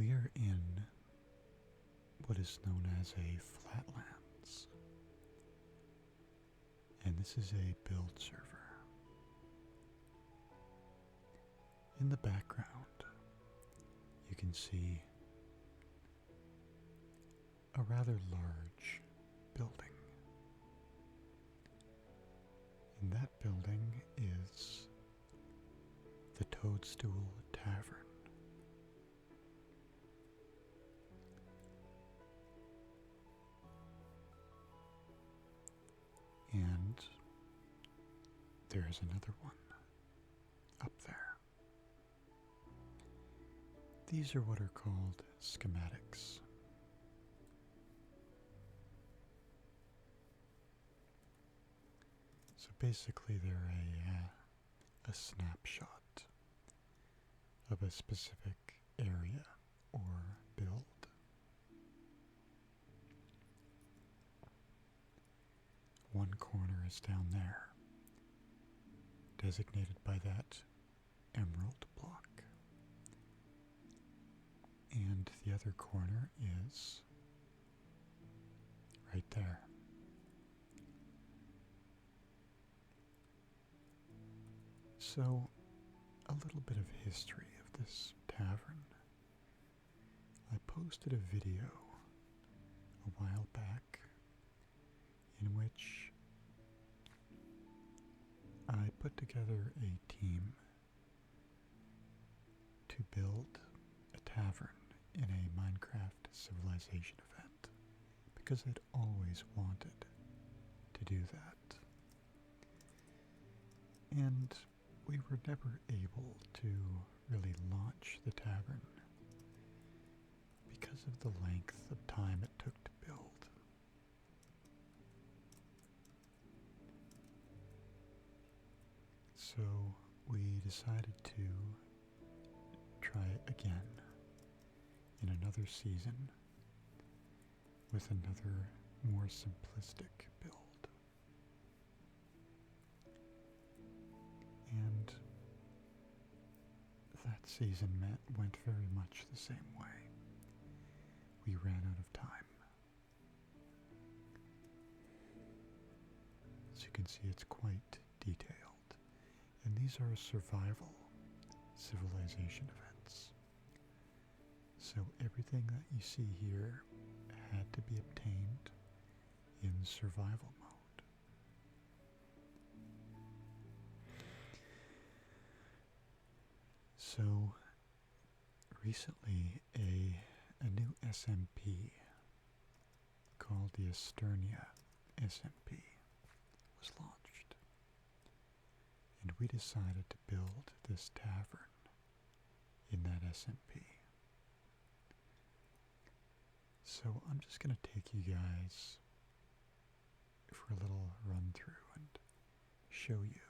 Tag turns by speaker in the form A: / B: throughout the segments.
A: We are in what is known as a flatlands, and this is a build server. In the background, you can see a rather large building. And that building is the Toadstool Tavern. And there's another one up there. These are what are called schematics. So basically they're a snapshot of a specific area or build. One corner is down there, designated by that emerald block. And the other corner is right there. So, a little bit of history of this tavern. I posted a video a while back in which I put together a team to build a tavern in a Minecraft Civilization event because I'd always wanted to do that. And we were never able to really launch the tavern because of the length of time it took to build. So we decided to try again in another season with another more simplistic build. And that season went very much the same way. We ran out of time. As you can see, it's quite detailed. And these are survival civilization events. So everything that you see here had to be obtained in survival mode. So recently a new SMP called the Asternia SMP was launched. And we decided to build this tavern in that SMP. So I'm just going to take you guys for a little run through and show you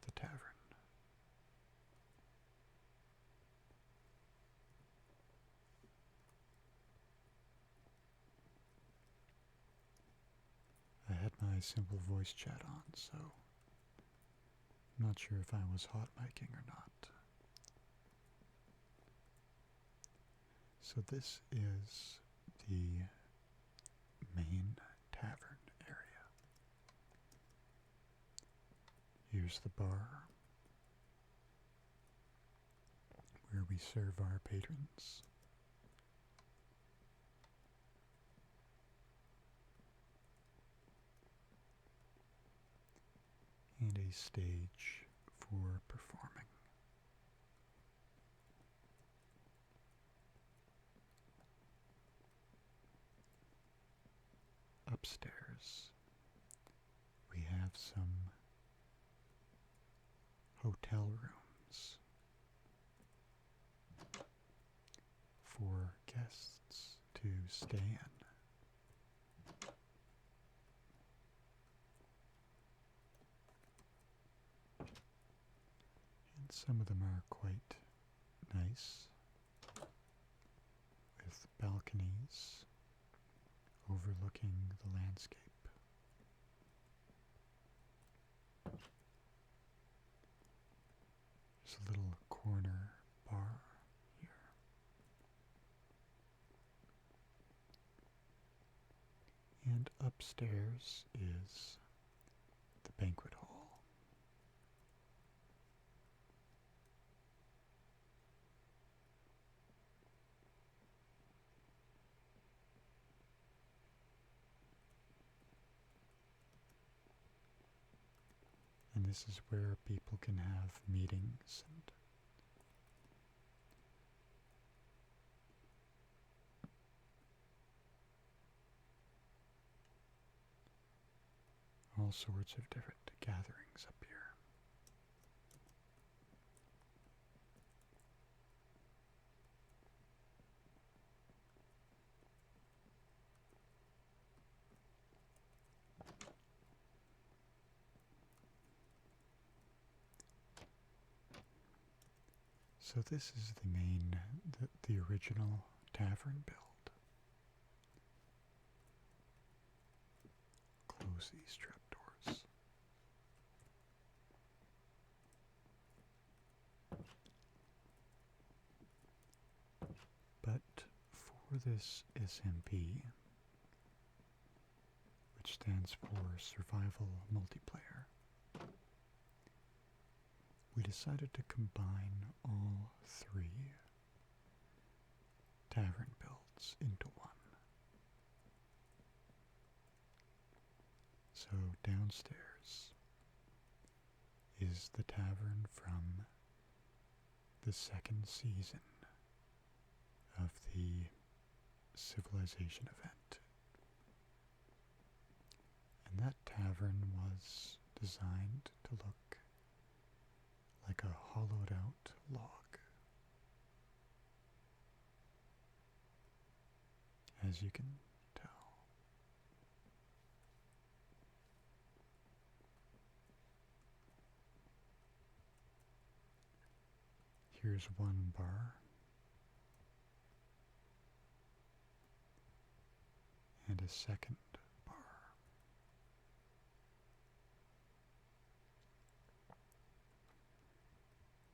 A: the tavern. I had my simple voice chat on, so I'm not sure if I was hot micing or not. So this is the main tavern area. Here's the bar where we serve our patrons. And a stage for performing. Upstairs, we have some hotel rooms for guests to stay in. And some of them are quite nice, with balconies overlooking the landscape. There's a little corner bar here. And upstairs is the banquet hall. And this is where people can have meetings and all sorts of different gatherings up here. So this is the original tavern build. Close these trapdoors. But for this SMP, which stands for Survival Multiplayer, we decided to combine all three tavern builds into one. So downstairs is the tavern from the second season of the Civilization event. And that tavern was designed to look like a hollowed out log. As you can tell. Here's one bar. And a second bar.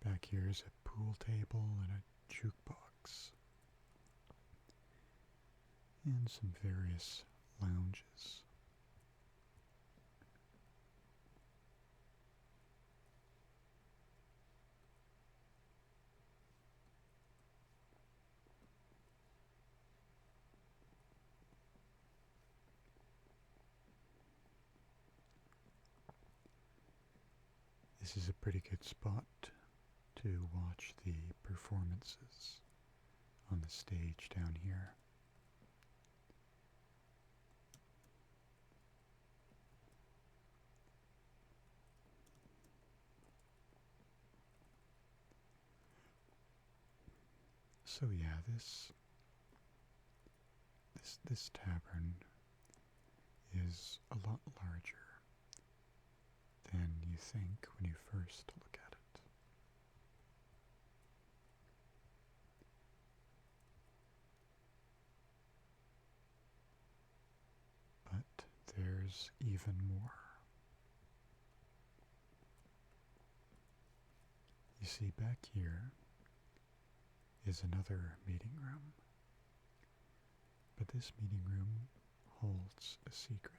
A: Back here is a pool table and a jukebox. And some various lounges. This is a pretty good spot to watch the performances on the stage down here. So yeah, this tavern is a lot larger than you think when you first look at it. But there's even more. You see, back here is another meeting room. But this meeting room holds a secret.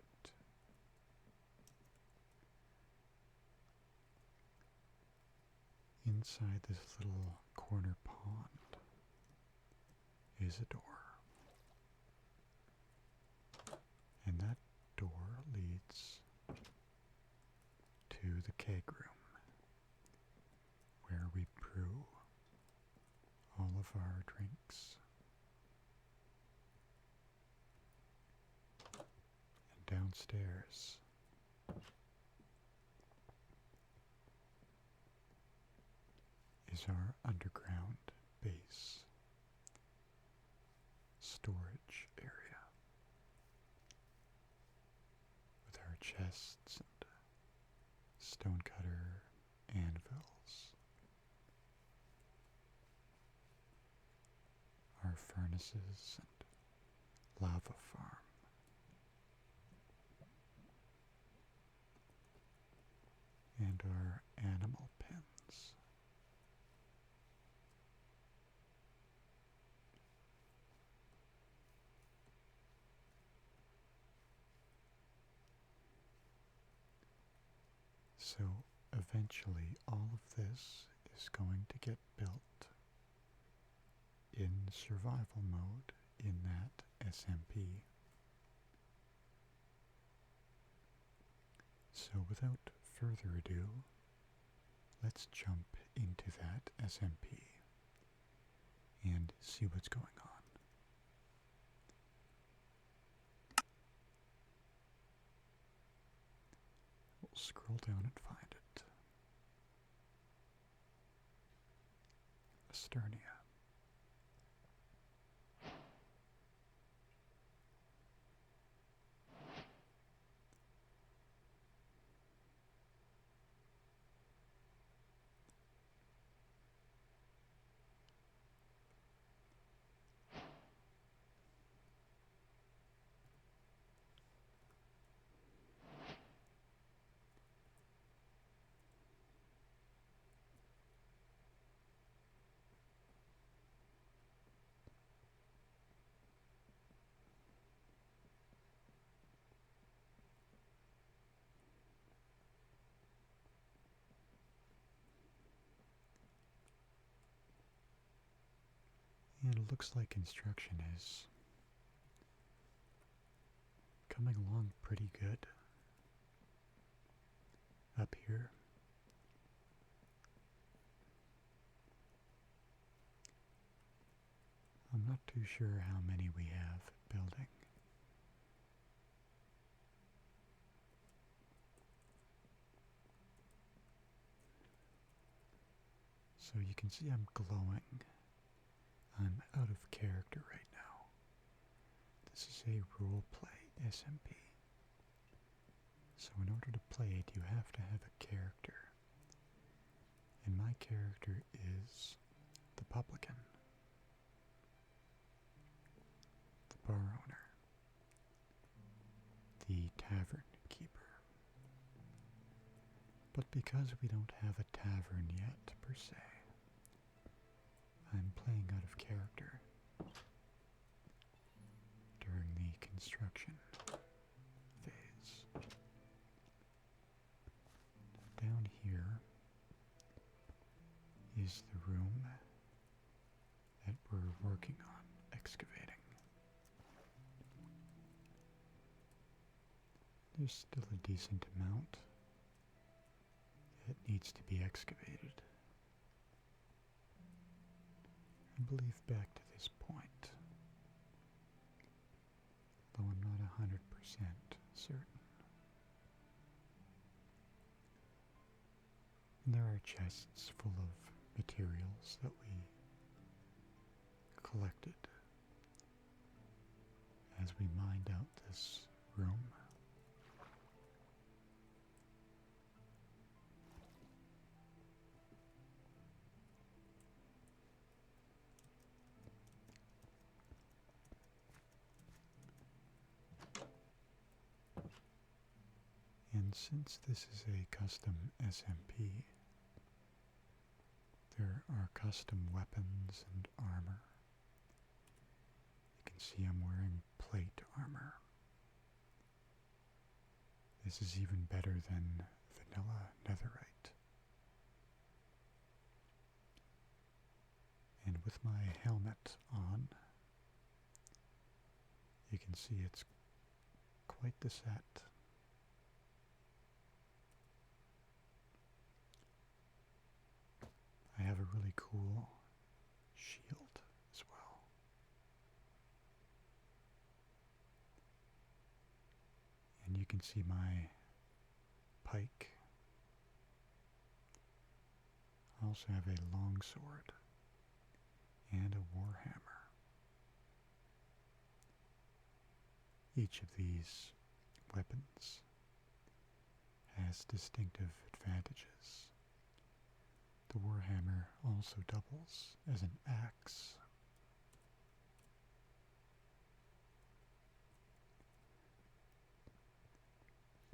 A: Inside this little corner pond is a door. And that door leads to the keg room, where we brew all of our drinks. And downstairs is our underground base storage area with our chests and stonecutter anvils, our furnaces and lava farm. And our animal pens. So eventually all of this is going to get built in survival mode in that SMP. So without further ado, let's jump into that SMP and see what's going on. We'll scroll down and find it. Asternia. And it looks like construction is coming along pretty good up here. I'm not too sure how many we have building. So you can see I'm glowing. I'm out of character right now. This is a roleplay SMP. So in order to play it, you have to have a character. And my character is the Publican, the bar owner, the tavern keeper. But because we don't have a tavern yet, per se, I'm playing out of character during the construction phase. Down here is the room that we're working on excavating. There's still a decent amount that needs to be excavated. I believe back to this point, though I'm not 100% certain. And there are chests full of materials that we collected as we mined out this room. And since this is a custom SMP, there are custom weapons and armor. You can see I'm wearing plate armor. This is even better than vanilla netherite. And with my helmet on, you can see it's quite the set. I have a really cool shield as well. And you can see my pike. I also have a longsword and a warhammer. Each of these weapons has distinctive advantages. The warhammer also doubles as an axe.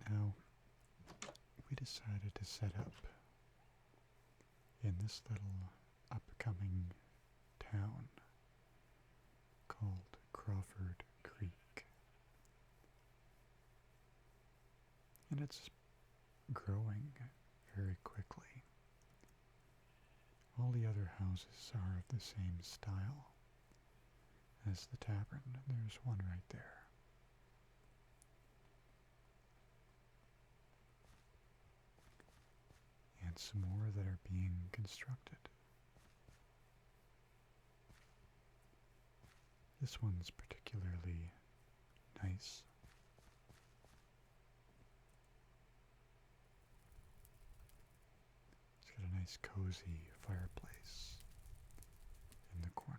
A: Now, we decided to set up in this little upcoming town called Crawford Creek. And it's growing houses are of the same style as the tavern. There's one right there. And some more that are being constructed. This one's particularly nice. It's got a nice cozy fireplace in the corner.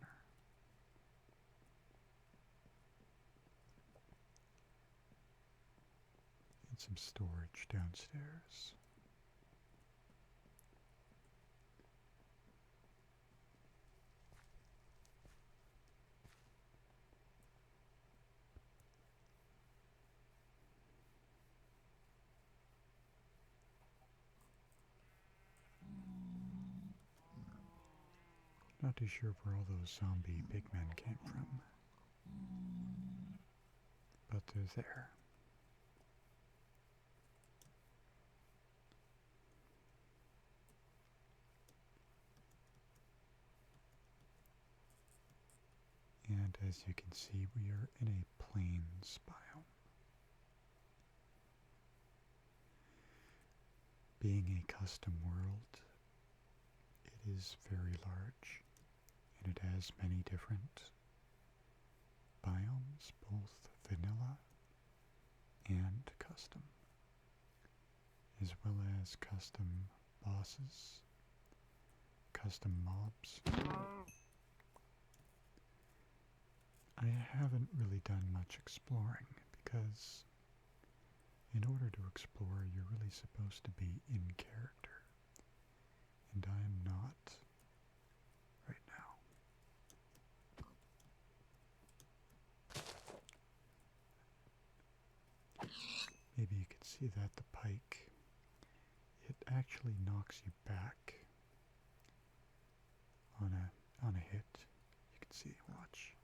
A: And some storage downstairs. Not too sure where all those zombie big men came from, but they're there. And as you can see, we are in a plains biome. Being a custom world, it is very large, and it has many different biomes, both vanilla and custom, as well as custom bosses, custom mobs. I haven't really done much exploring because in order to explore, you're really supposed to be in character, and I am not right now. Maybe you could see that the pike, it actually knocks you back on a hit. You can see, watch.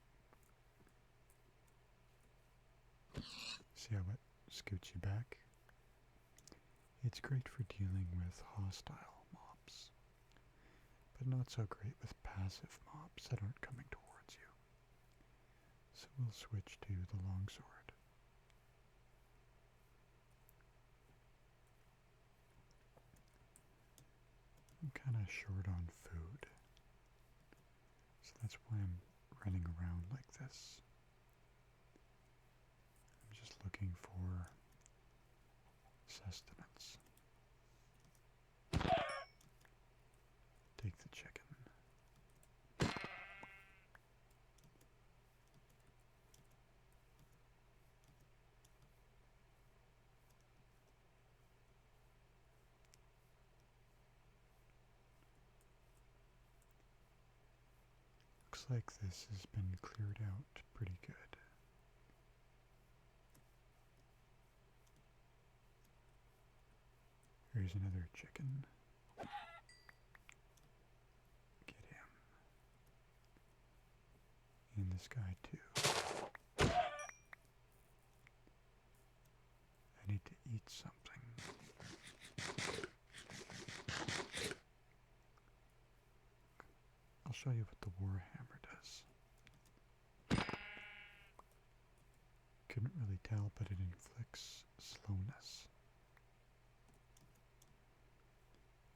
A: See how it scoots you back? It's great for dealing with hostile mobs, but not so great with passive mobs that aren't coming towards you. So we'll switch to the longsword. I'm kind of short on food, so that's why I'm running around like this. I'm just looking for sustenance. Take the chicken. Looks like this has been cleared out pretty good. Here's another chicken. Get him. And this guy too. I need to eat something. I'll show you what the Warhammer does. Couldn't really tell, but it inflicts slowness,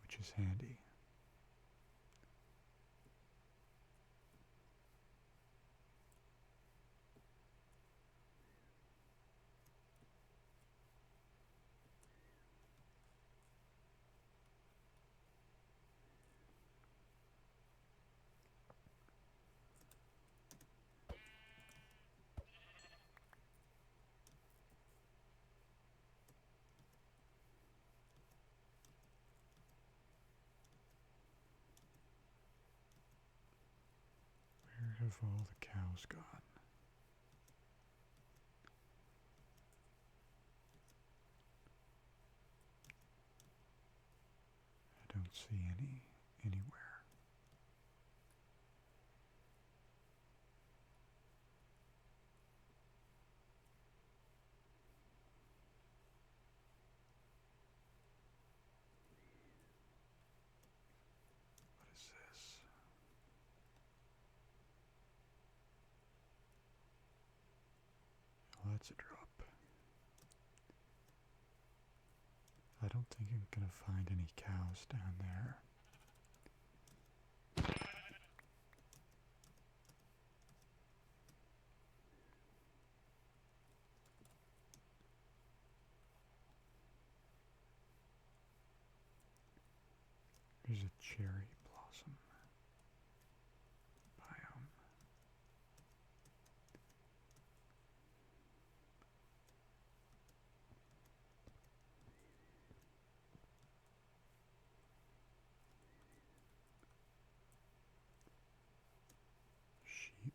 A: which is handy. Where have all the cows gone? I don't see any anywhere. What is this? What's it drop? I don't think I'm gonna find any cows down there. There's a cherry blossom biome. Sheep.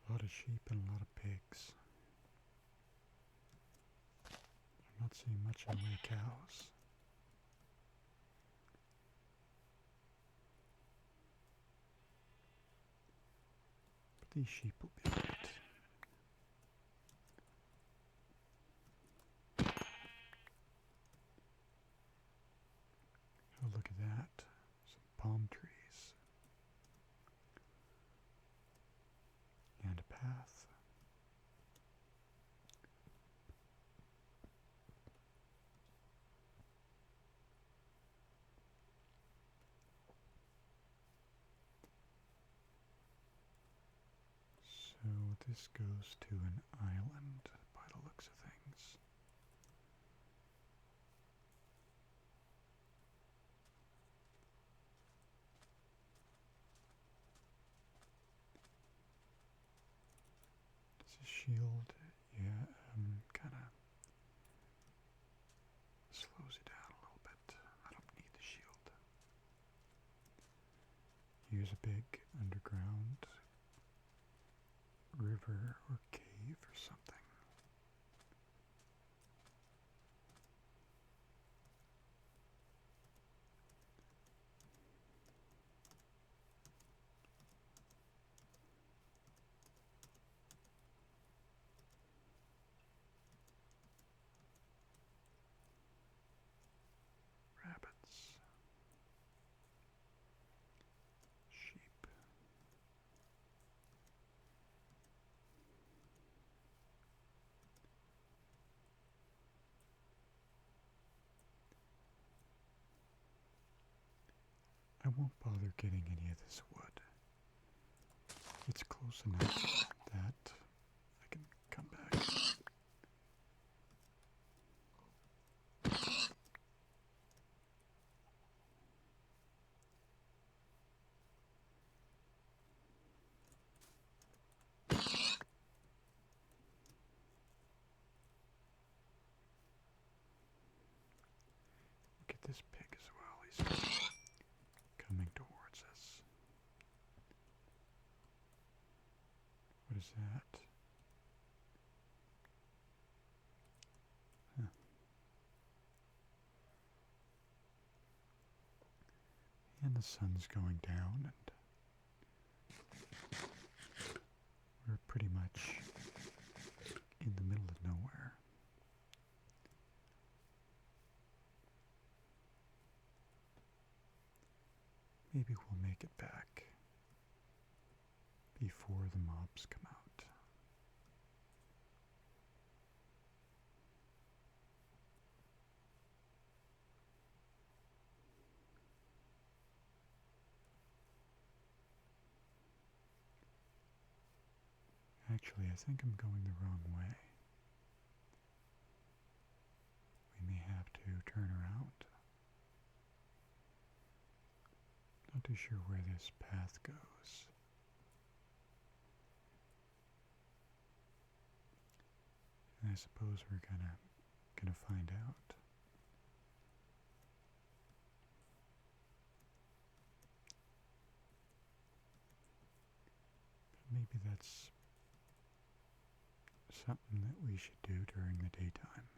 A: A lot of sheep and a lot of pigs. I'm not seeing much in the way of cows. But these sheep will be alright. Oh, look at that. Some palm trees. And a path. So this goes to an island by the looks of things. Does a shield, yeah, kind of slows it down a little bit. I don't need the shield. Here's a big underground river or cave or something. Rabbits. Sheep. I won't bother getting any of this wood. It's close enough that I can come back. Look at this pig as well. He's coming towards us. What is that? Huh. And the sun's going down, and we're pretty much in the middle of nowhere. Maybe we'll make it back before the mobs come out. Actually, I think I'm going the wrong way. We may have to turn around. Not too sure where this path goes. And I suppose we're gonna find out. But maybe that's something that we should do during the daytime.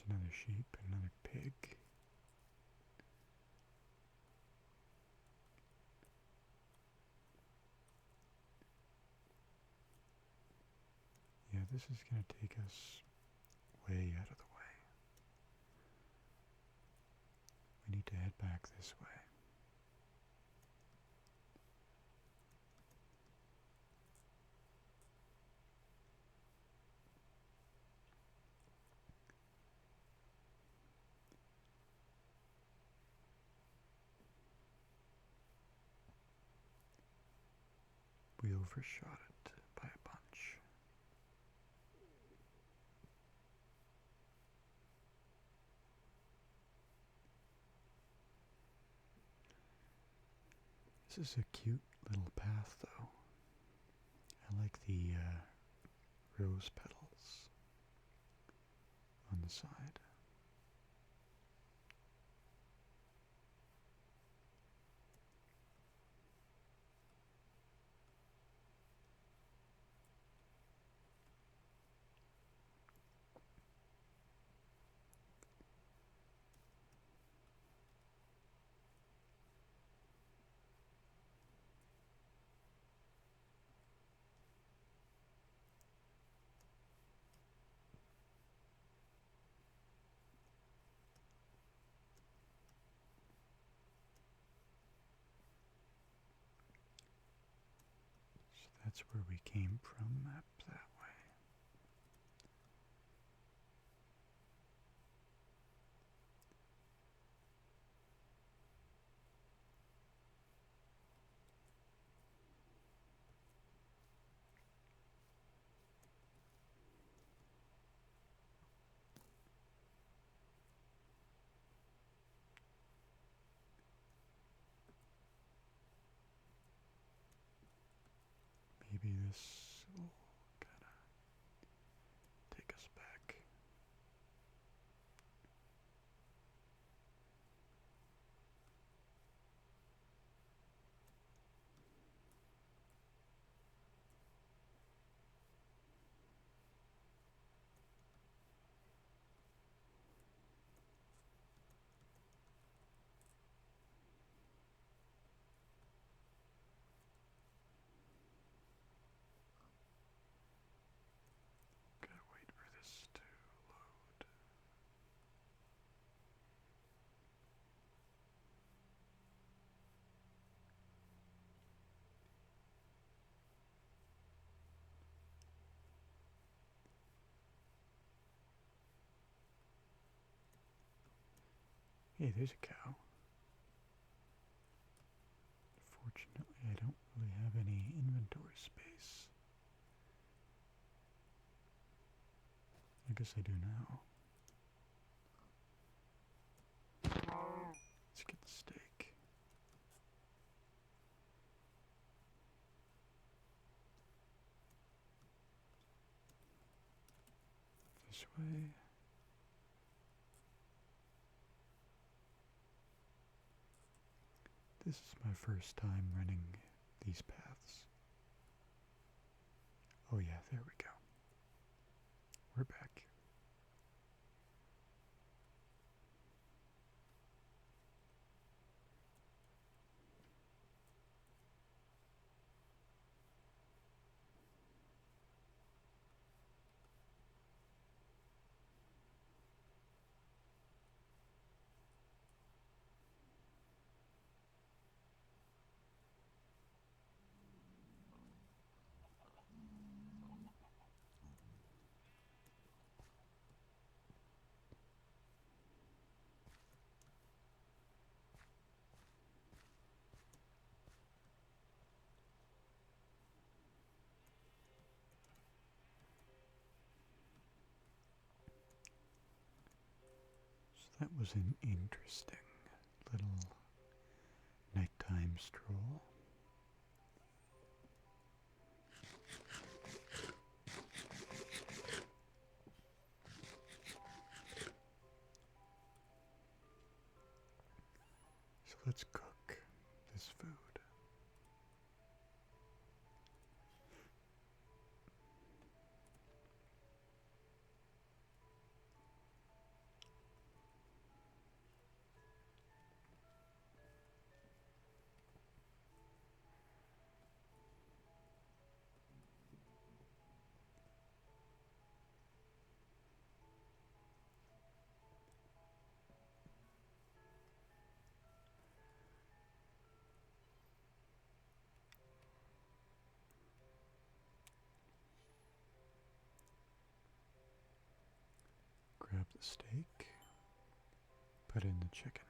A: another sheep, another pig. Yeah, this is going to take us way out of the way. We need to head back this way. We overshot it by a bunch. This is a cute little path, though. I like the rose petals on the side. That's where we came from, up that way. Maybe this will kind of take us back. Gotta wait for this to load. Hey, there's a cow. Fortunately, I don't really have any inventory space. I guess I do now. Let's get the steak. This way. This is my first time running these paths. Oh yeah, there we go. We're back. That was an interesting little nighttime stroll. So let's cook this food. steak, put in the chicken.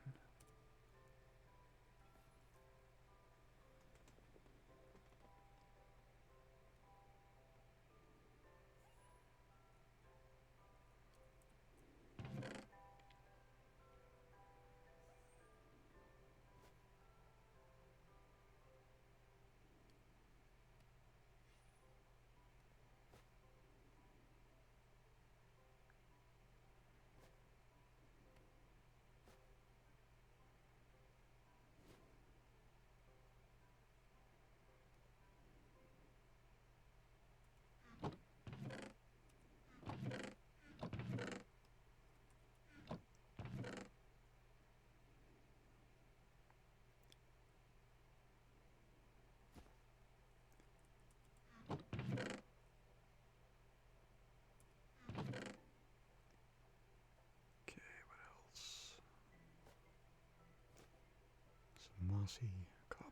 A: Mossy cobble,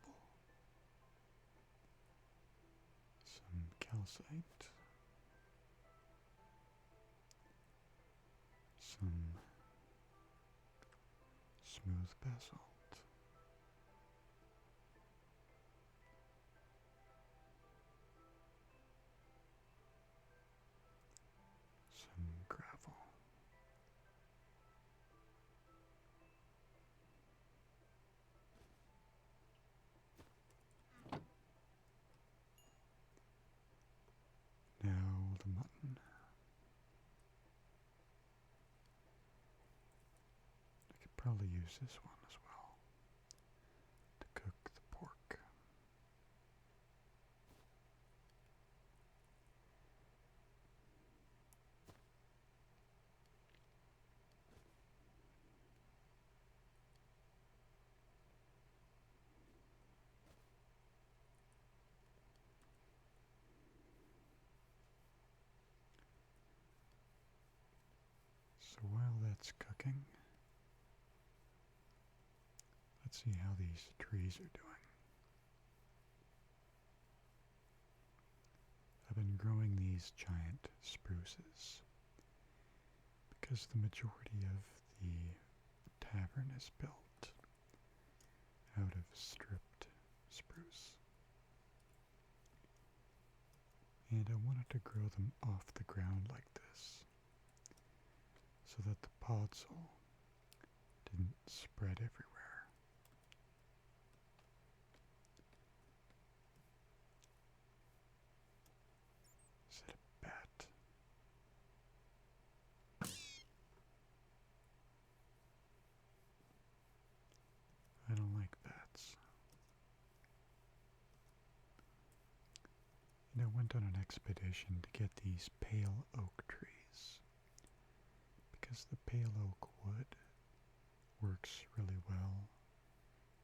A: some calcite, some smooth basalt, some gravel, now the mutton. I could probably use this one as well to cook the pork. So while that's cooking, let's see how these trees are doing. I've been growing these giant spruces because the majority of the tavern is built out of stripped spruce. And I wanted to grow them off the ground like this, so that the podzol didn't spread everywhere. Is that a bat? I don't like bats. And I went on an expedition to get these pale oak trees, because the pale oak wood works really well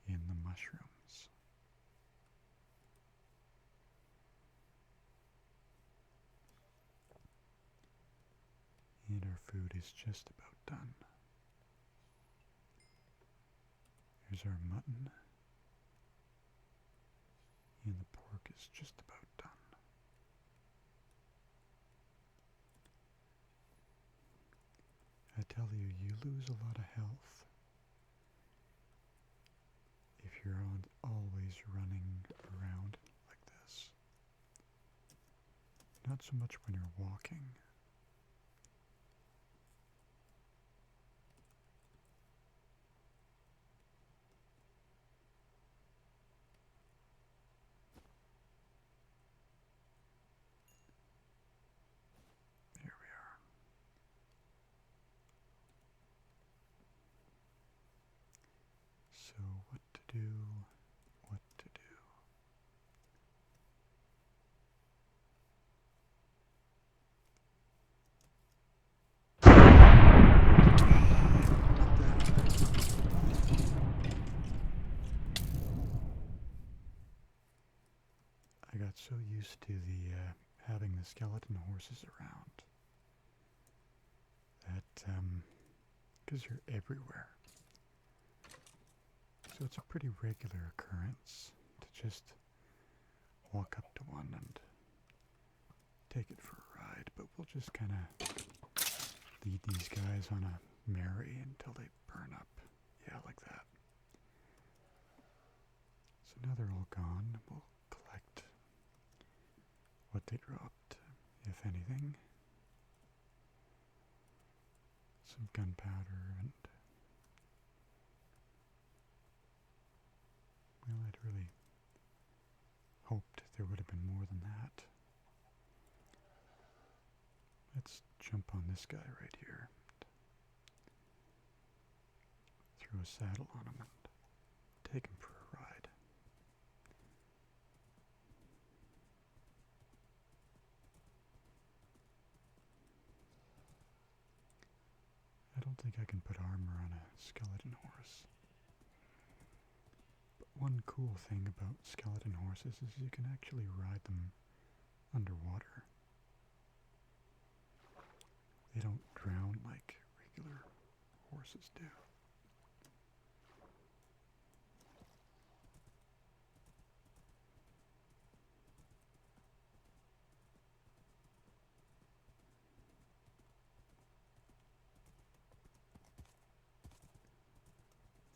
A: in the mushrooms. And our food is just about done. Here's our mutton. And the pork is just about done. I tell you, you lose a lot of health if you're always running around like this. Not so much when you're walking. Here we are. So what to do, what to do. I got so used to the having the skeleton horses around that because they're everywhere. So it's a pretty regular occurrence to just walk up to one and take it for a ride, but we'll just kind of lead these guys on a merry until they burn up. Yeah, like that. So now they're all gone. We'll collect what they dropped, if anything. Some gunpowder and... well, I'd really hoped there would have been more than that. Let's jump on this guy right here. Throw a saddle on him and take him for a ride. I don't think I can put armor on a skeleton horse. But one cool thing about skeleton horses is you can actually ride them underwater. They don't drown like regular horses do.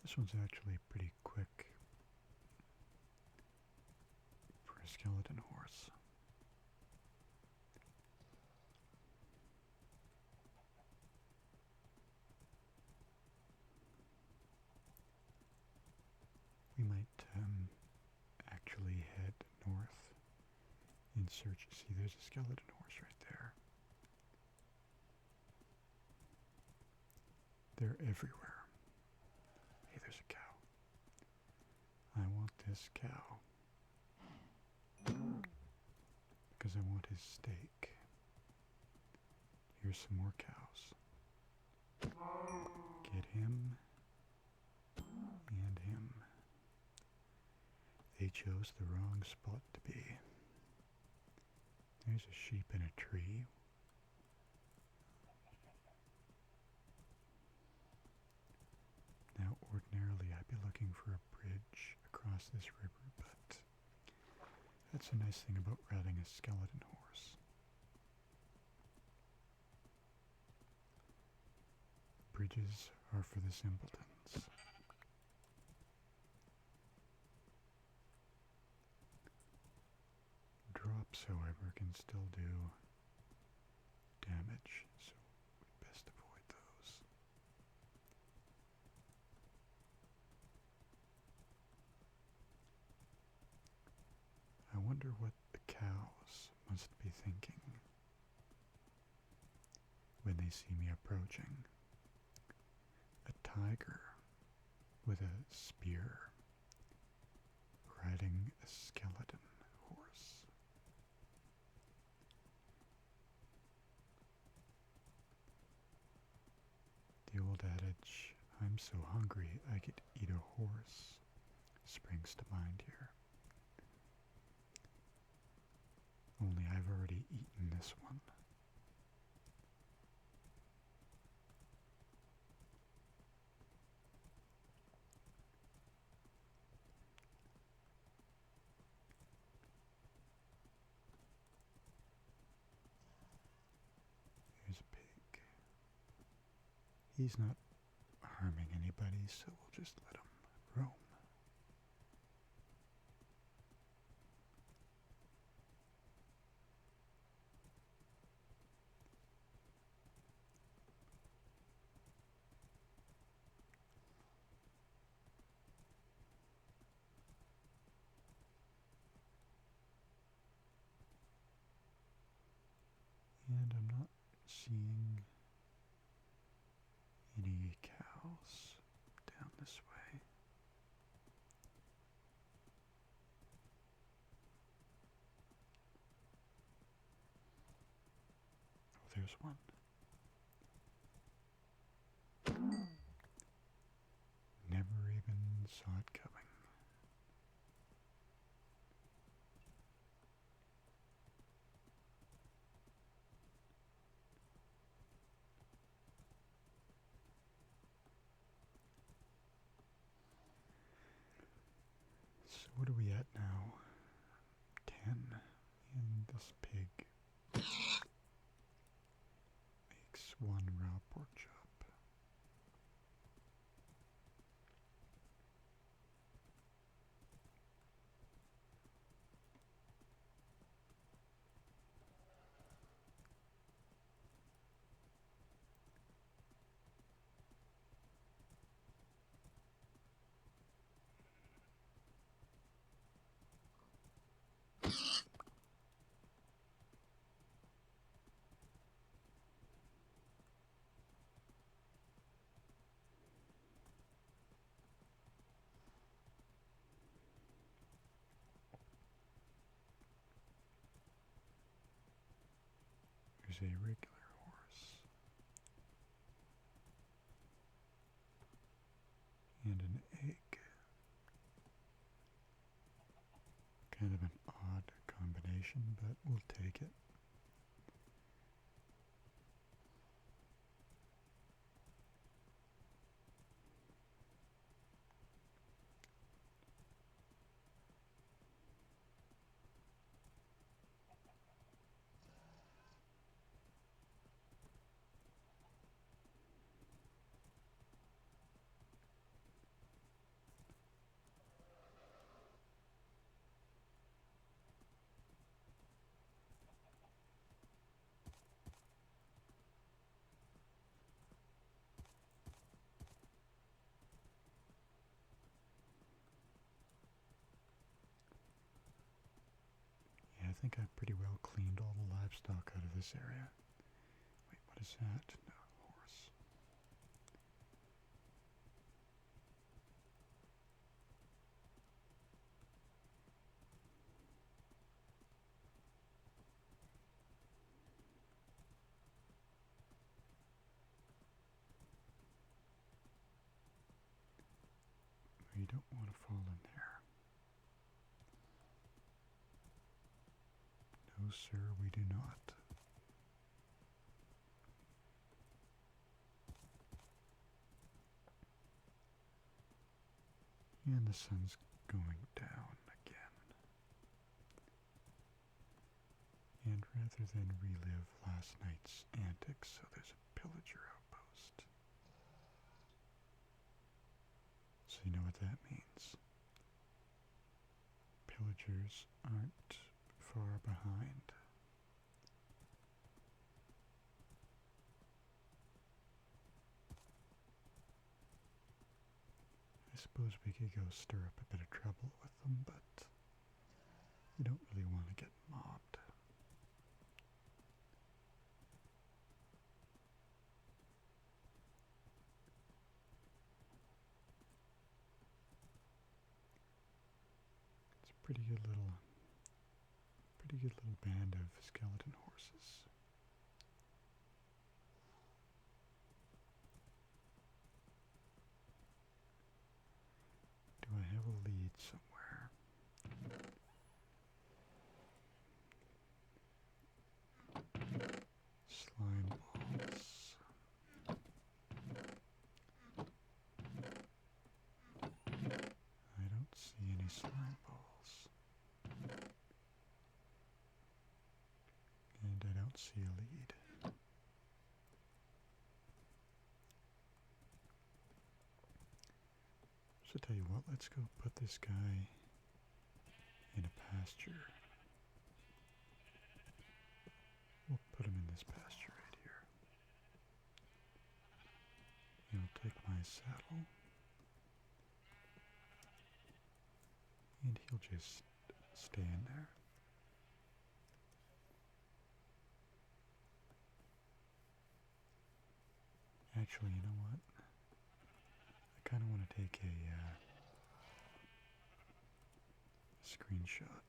A: This one's actually pretty quick for a skeleton horse. We might actually head north in search. See, there's a skeleton horse right there. They're everywhere. Hey, there's a cow. I want this cow. Because I want his steak. Here's some more cows. Get him. And him. They chose the wrong spot to be. There's a sheep in a tree. Now, ordinarily, I'd be looking for a bridge across this river, but that's a nice thing about riding a skeleton horse. Bridges are for the simpletons. Drops, however, can still do damage, so we'd best avoid those. I wonder what the cows must be thinking when they see me approaching. A tiger with a spear riding a skeleton horse. The old adage, "I'm so hungry I could eat a horse," springs to mind here. Only I've already eaten this one. Here's a pig. He's not harming anybody, so we'll just let him roam. And I'm not seeing any cows down this way. Oh, there's one. Never even saw it coming. So what are we at now? 10. And this pig makes 1 raw pork chop. Here's a regular horse. And an egg. Kind of an odd combination, but we'll take it. Yeah, I think I've pretty well cleaned all the livestock out of this area. Wait, what is that? No, horse. You don't want to fall in there. No, sir, we do not. And the sun's going down again. And rather than relive last night's antics, so there's a pillager outpost. So you know what that means. Pillagers aren't far behind. I suppose we could go stir up a bit of trouble with them, but you don't really want to get mobbed. It's a pretty good little band of skeleton horses. Do I have a lead somewhere? Slime balls. I don't see any slime balls. And I don't see a lead. So tell you what, let's go put this guy in a pasture. We'll put him in this pasture right here. And I'll take my saddle. And he'll just stay in there. Actually, you know what? I kind of want to take a screenshot.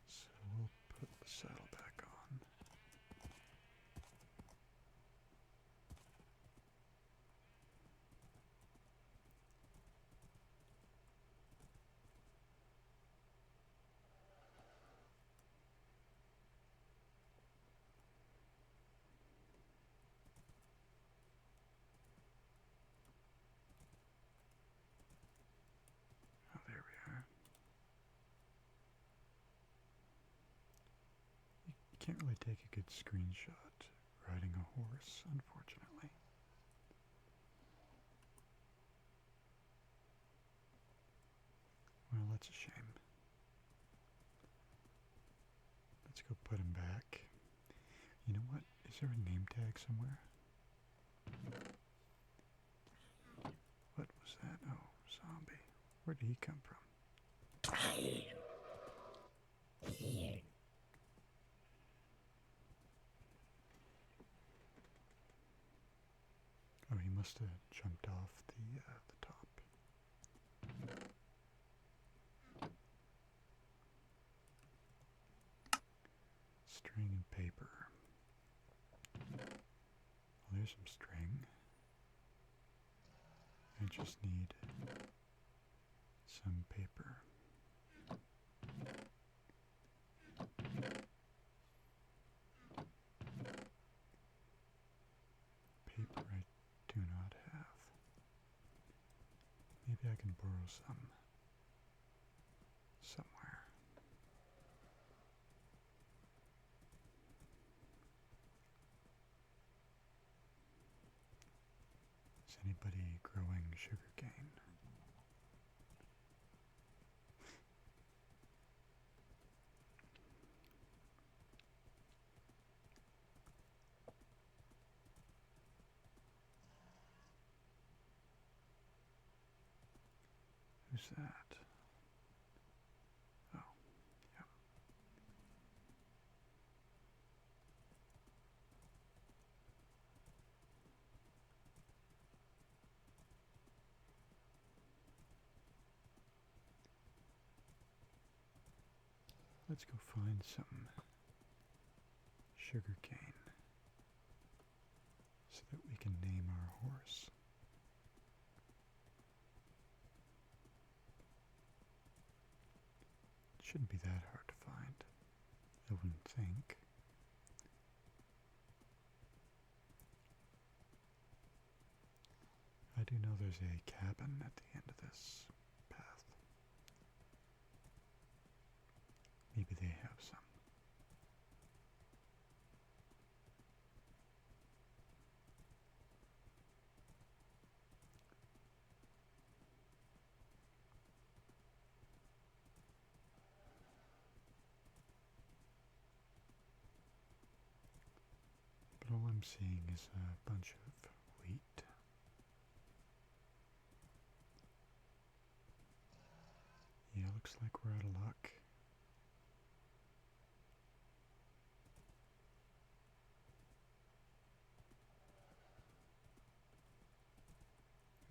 A: So we'll put the saddle back on. Oh, there we are. You can't really take a good screenshot riding a horse, unfortunately. Well, that's a shame. Let's go put him back. You know what? Is there a name tag somewhere? What was that? Oh, zombie. Where did he come from? Oh, he must have jumped off the top. String and paper. Well, there's some string. I just need some paper. Paper I do not have. Maybe I can borrow some somewhere. Is anybody growing sugarcane? Who's that? Oh, yeah. Let's go find some sugarcane so that we can name our horse. It shouldn't be that hard to find, I wouldn't think. I do know there's a cabin at the end of this path. Maybe they have some. But all I'm seeing is a bunch of wheat. Yeah, looks like we're out of luck.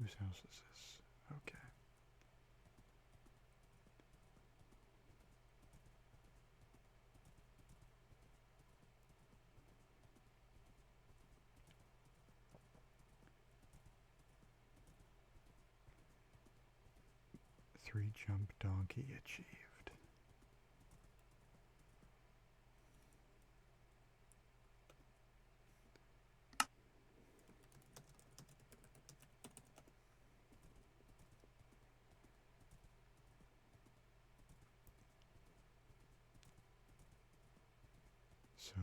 A: Whose house is this? Okay. Three-jump donkey achieved. So,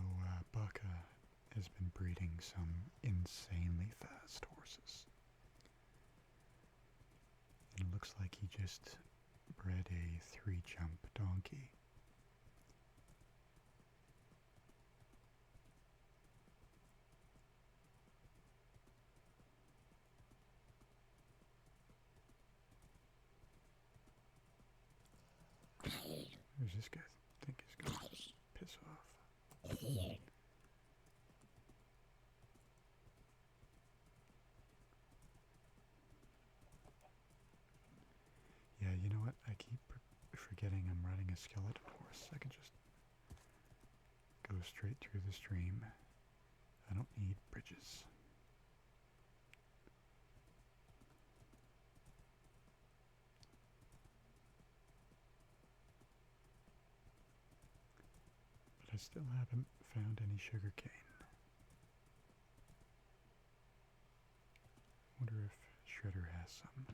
A: Baka has been breeding some insanely fast horses. And it looks like he just bred a three-jump donkey. Where's this guy? I think he's gonna piss off. Yeah, you know what? I keep forgetting I'm riding a skeleton horse. I can just go straight through the stream. I don't need bridges. But I still haven't found any sugar cane. Wonder if Shredder has some.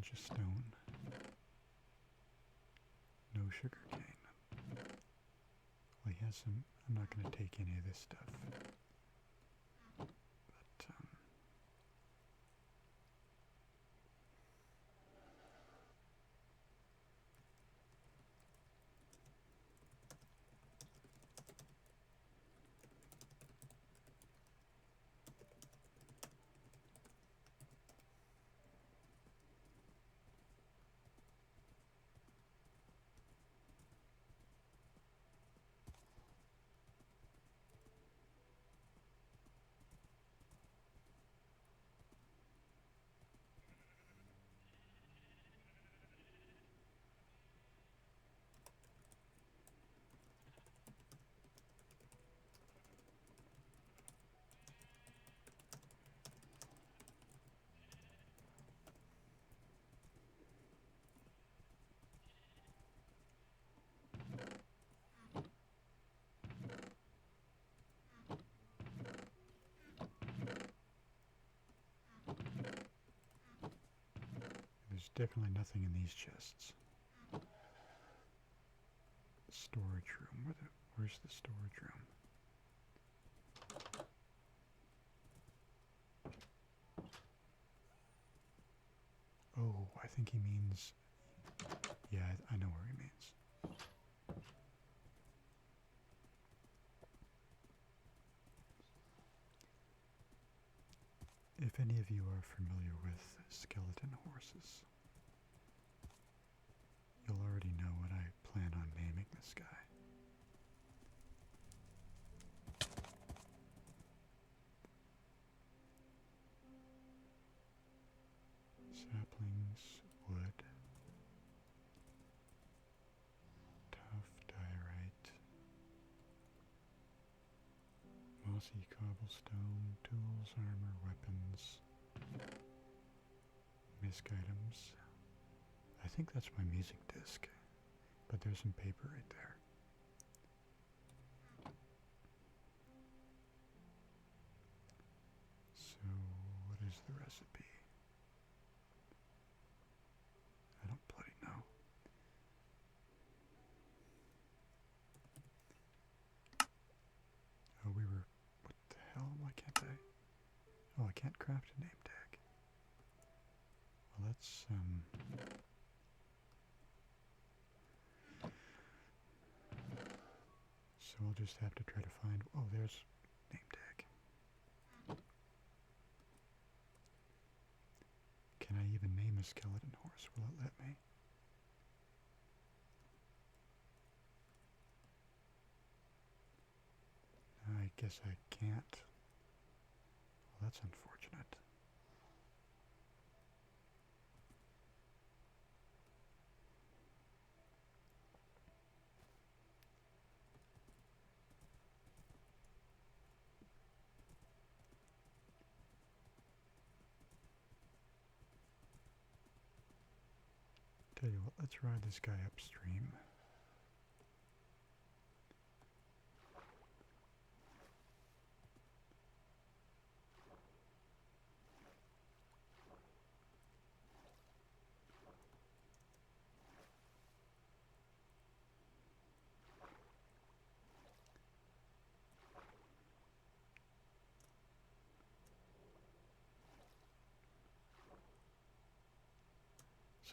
A: bunch of stone. No sugar cane. Well, he has some. I'm not going to take any of this stuff. But, there's definitely nothing in these chests. Storage room. Where's the storage room? Oh, I think he means... Yeah, I know where he means. If any of you are familiar with skeleton horses, you'll already know what I plan on naming this guy. Saplings, wood, tough diorite, mossy cobblestone, tools, armor, weapons, misc items. I think that's my music disc, but there's some paper right there. So, what is the recipe? I don't bloody know. Oh, what the hell? Why can't I? Oh, I can't craft a name tag. Well, let's, so I'll just have to try to find, oh, there's name tag. Can I even name a skeleton horse? Will it let me? I guess I can't. Well, that's unfortunate. Tell you what, let's ride this guy upstream.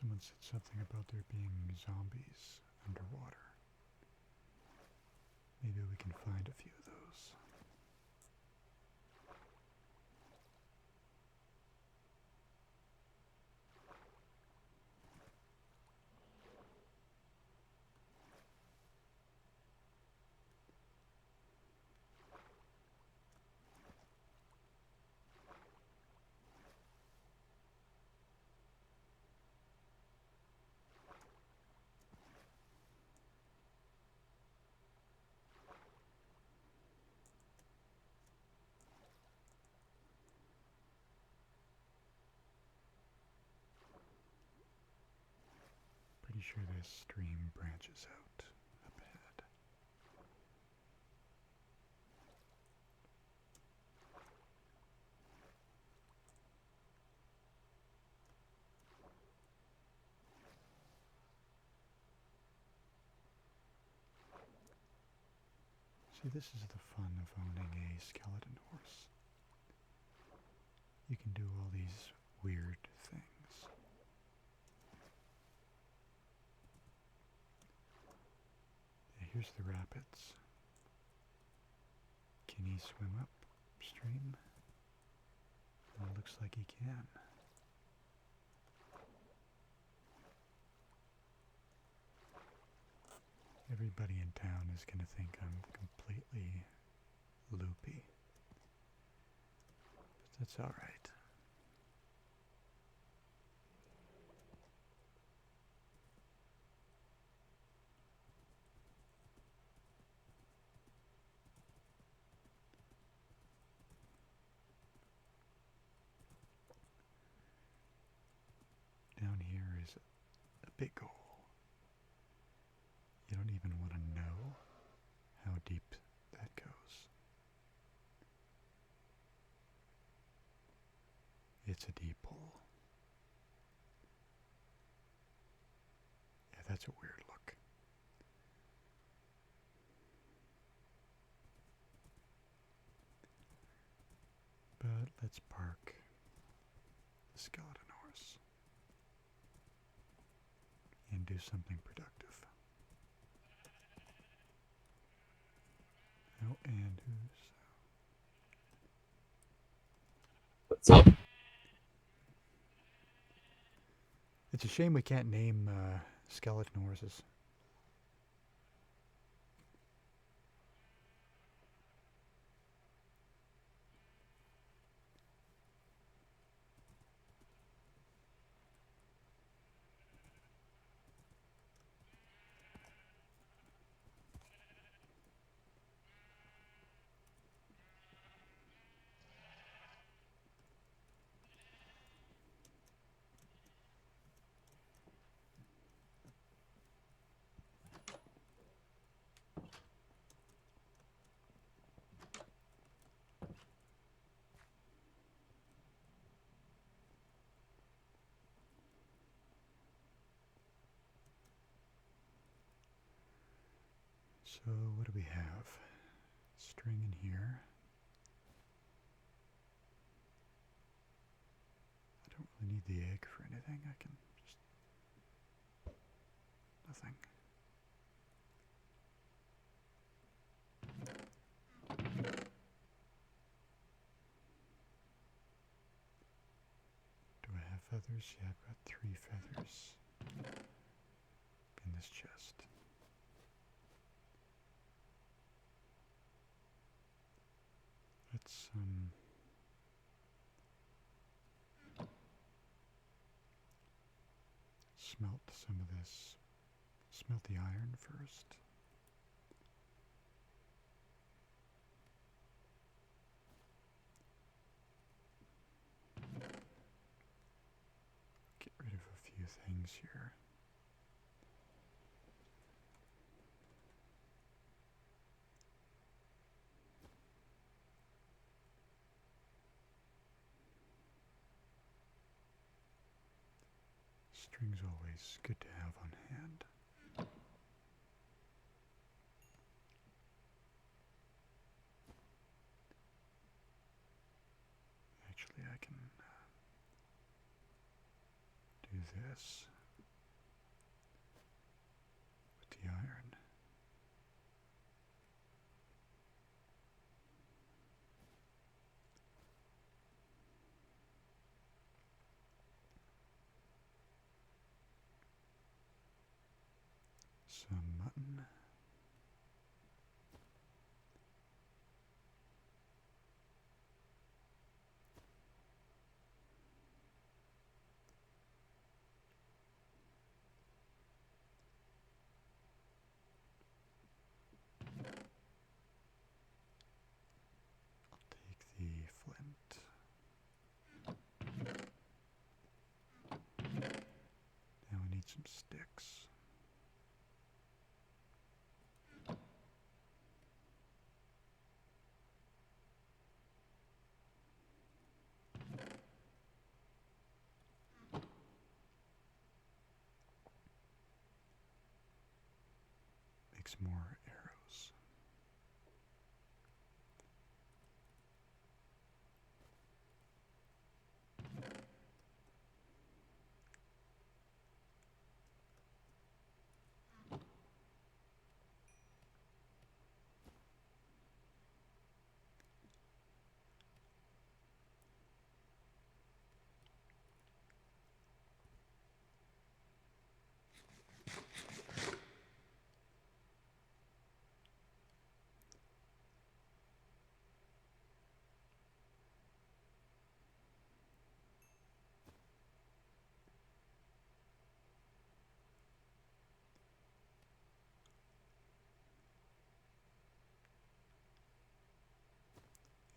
A: Someone said something about there being zombies underwater. Maybe we can find a few of those. Pretty sure this stream branches out up ahead. See, this is the fun of owning a skeleton horse. You can do all these weird things. Here's the rapids. Can he swim upstream? Well, it looks like he can. Everybody in town is going to think I'm completely loopy. But that's alright. Down here is a big hole. You don't even want to know how deep that goes. It's a deep hole. Yeah, that's a weird look. But let's park the skeleton horse and do something productive. Oh, and who's...
B: What's up?
A: It's a shame we can't name skeleton horses. So what do we have? String in here. I don't really need the egg for anything. I can just... nothing. Do I have feathers? Yeah, I've got 3 feathers in this chest. Let's smelt some of this. Smelt the iron first. Get rid of a few things here. String's always good to have on hand. Actually, I can do this with the iron. Some mutton. I'll take the flint. Now we need some sticks. Makes more arrows.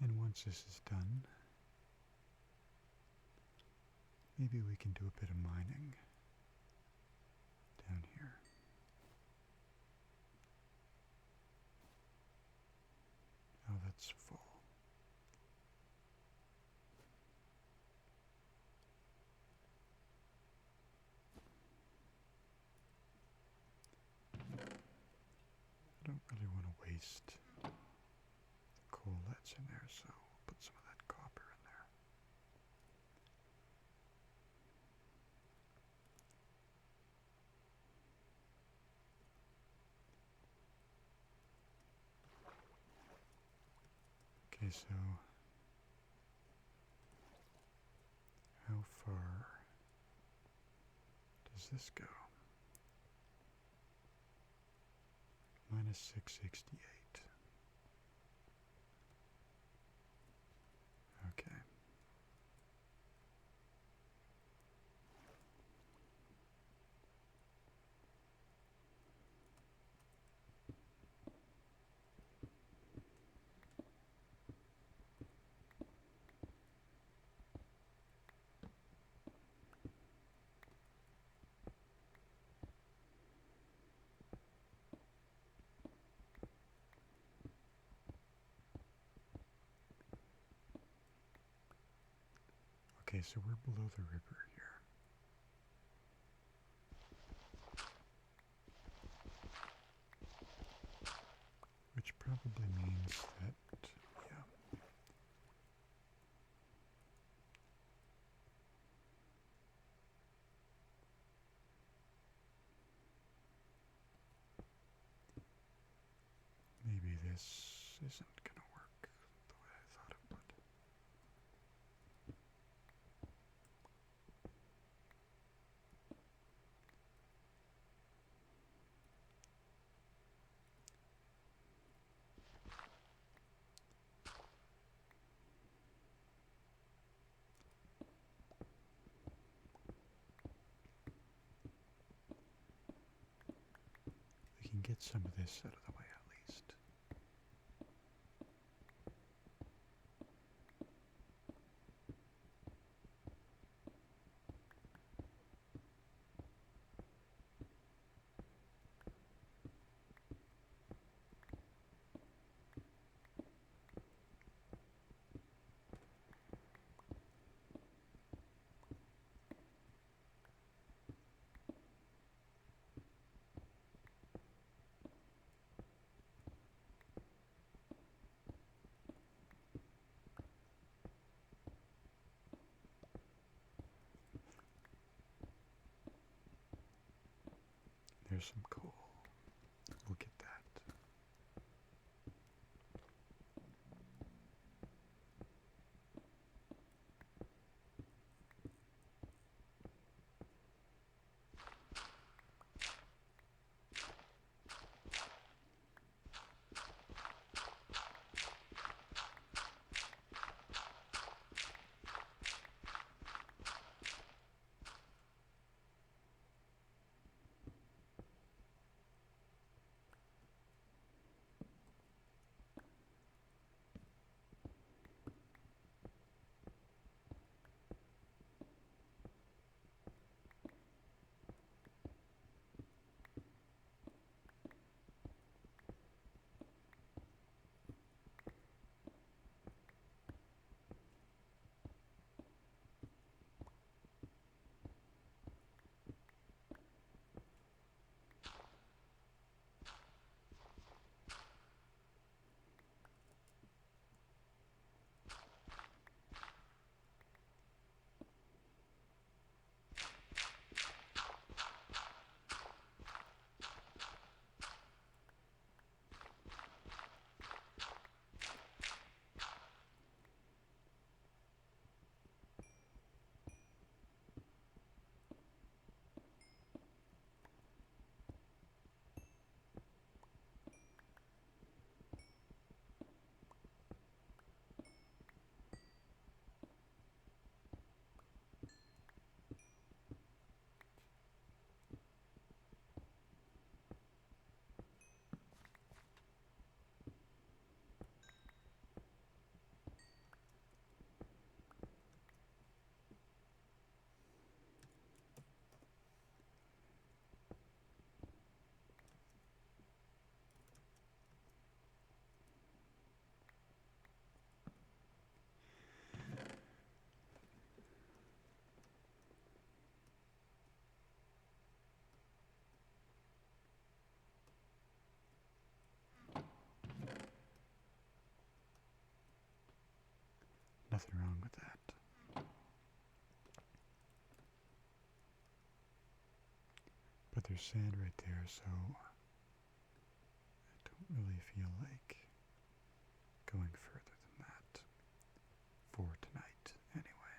A: And once this is done, maybe we can do a bit of mining down here. Oh, that's full. I don't really want to waste the coal that's in there, so I'll put some of that copper in there. Okay, so how far does this go? Minus 668. Okay. Okay, so we're below the river here. Which probably means that, yeah. Maybe this isn't going to work the way I thought it would. We can get some of this out of the way at least. There's some coal. We'll get that. Nothing wrong with that. But there's sand right there, so I don't really feel like going further than that for tonight, anyway.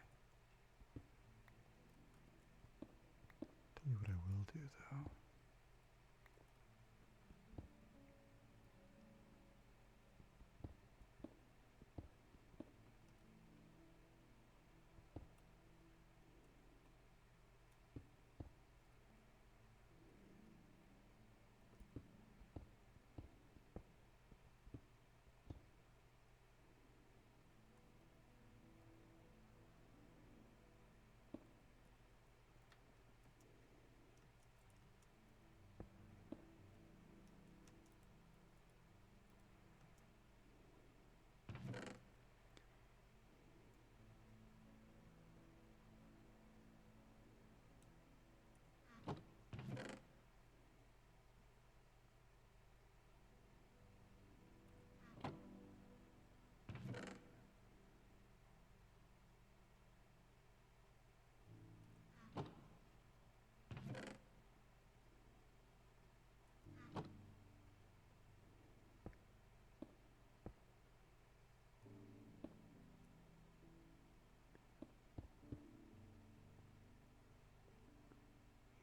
A: Tell you what I will do, though.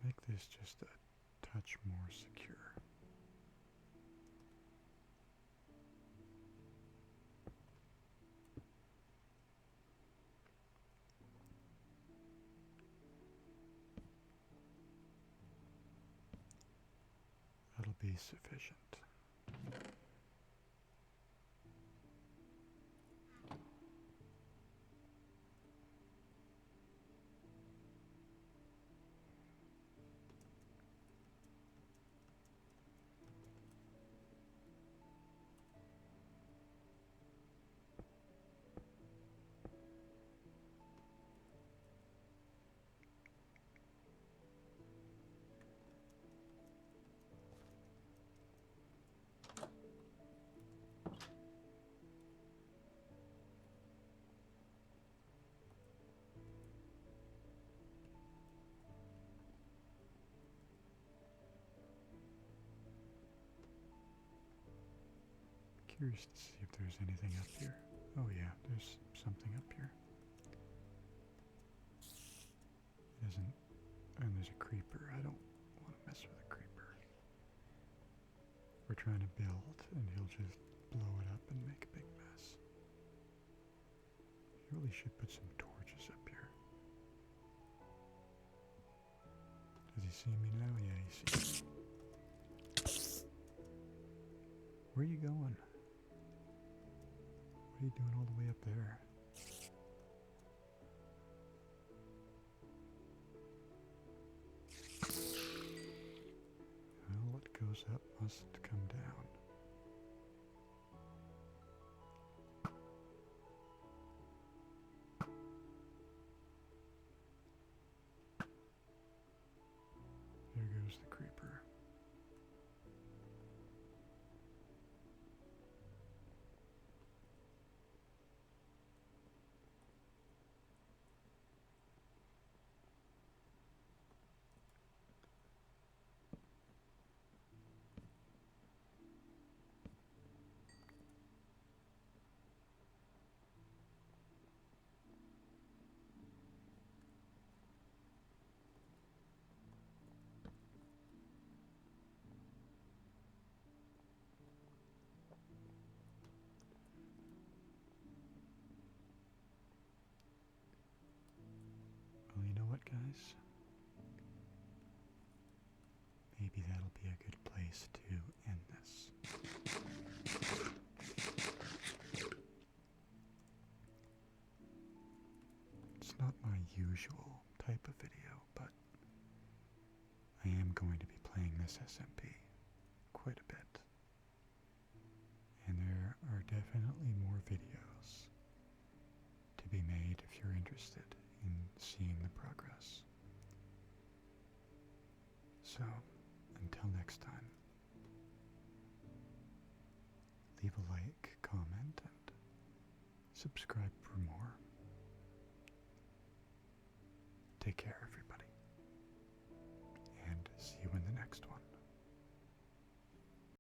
A: Make this just a touch more secure. That'll be sufficient. Curious to see if there's anything up here. Oh yeah, there's something up here. It isn't, and there's a creeper. I don't want to mess with a creeper. We're trying to build, and he'll just blow it up and make a big mess. You really should put some torches up here. Does he see me now? Yeah, he sees me. Where are you going? What are you doing all the way up there? Well, what goes up must come down. There goes the creeper. Well, you know what, guys? Maybe that'll be a good place to end this. It's not my usual type of video, but I am going to be playing this SMP quite a bit. And there are definitely more videos to be made if you're interested in seeing the progress. So, until next time, leave a like, comment, and subscribe for more. next one.